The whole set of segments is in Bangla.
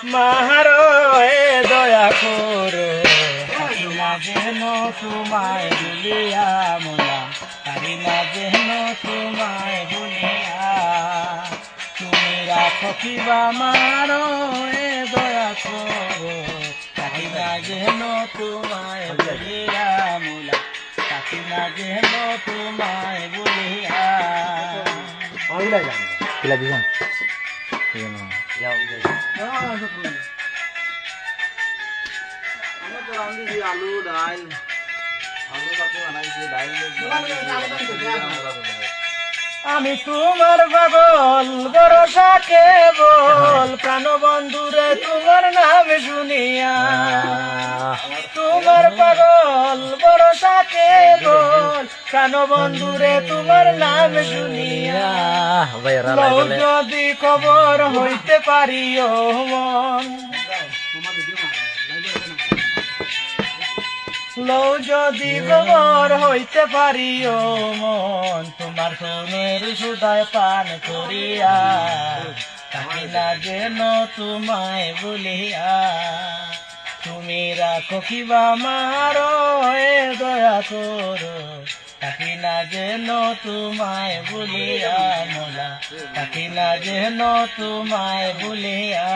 মারো এ দয়া করো থাকি না যেন তোমায় ভুলিয়া মোলা থাকি না যেন তোমায় ভুলিয়া তুমি রাখো কিবা মারো এ দয়া করো থাকি না যেন তোমায় ভুলিয়া মোলা থাকি না যেন তোমায় ভুলিয়া কিলা দিছেন আলু ডাল আলু কাটি বানাইছি ডাল আমি তোমার পাগল ভরসা কেবল প্রাণবন্ধুরে তোমার নাম শুনিয়া তোমার পাগল ভরসা কেবল প্রাণবন্ধুরে তোমার নাম শুনিয়া লও যদি খবর হইতে পারিও মন লও যদি খবর হইতে পারিও মন তোমার সোনের সুদায় পান করিয়া থাকি না যেন তোমায় বলিয়া তুমি রাখো কিবা মারো এ দয়া করো থাকি না যেন তোমায় বলিয়া মোলা থাকি না যেন তোমায় বলিয়া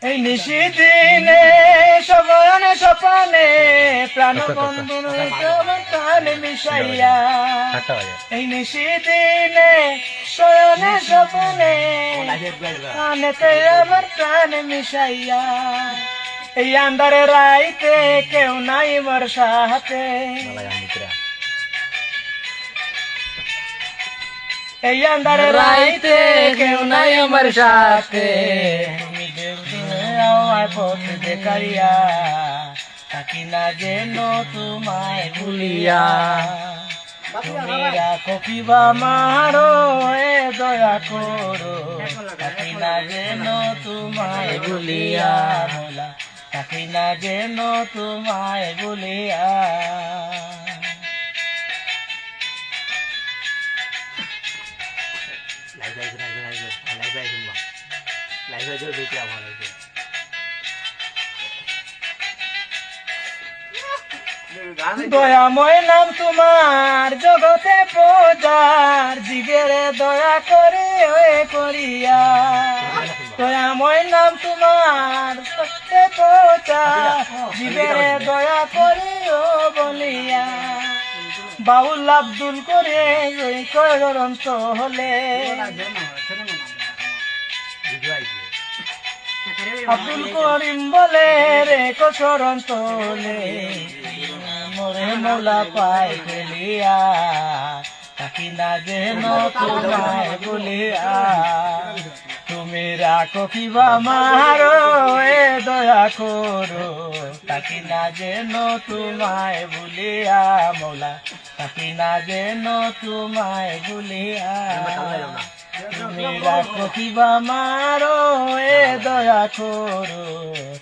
এই নিশিদিনে সবনে সপনে প্রাণ বন্ধুর প্রাণ মিশাইয়া এই নিশিদিনে শয়নে সপনে প্রাণেতে আমার প্রাণ মিশাইয়া এই আন্ধারে রাইতে কেউ নাই মোর সাথে এই আন্ধারে রাইতে কেউ নাই আমার সাথে তুমি দেউলে আমায় পথ দেখাইয়া থাকি না যেন তোমায় ভুলিয়া তুমি রাখো কিবা মারো এ দয়া করো থাকি না যেন তোমায় ভুলিয়া মোলা থাকি না যেন তোমায় ভুলিয়া দয়াময় নাম তোমার জগতে পূজার জীবের দয়া করে করিয়া দয়াময় নাম তোমার জগতে পূজার জীবের দয়া করে বলিয়া বাউল আব্দুল করে করন্ত হলে আব্দুল করিম বলে রে কসরন্ত হলে মোরে মোলা পাই গেলিয়া থাকি না যেন তোমায় বলিয়া তুমি রাখো কিবা মারো এ দয়া করো থাকি না যেন তোমায় ভুলিয়া মোলা থাকি না যেন তোমায় ভুলিয়া তুমি রাখো কিবা মারো এ দয়া করো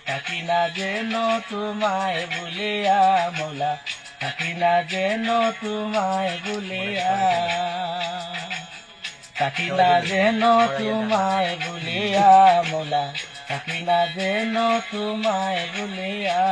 থাকি না যেন তোমায় ভুলিয়া মোলা থাকি না যেন তোমায় ভুলিয়া থাকি না যেন তোমায় ভুলিয়া মোলা থাকি না যেন তোমায় ভুলিয়া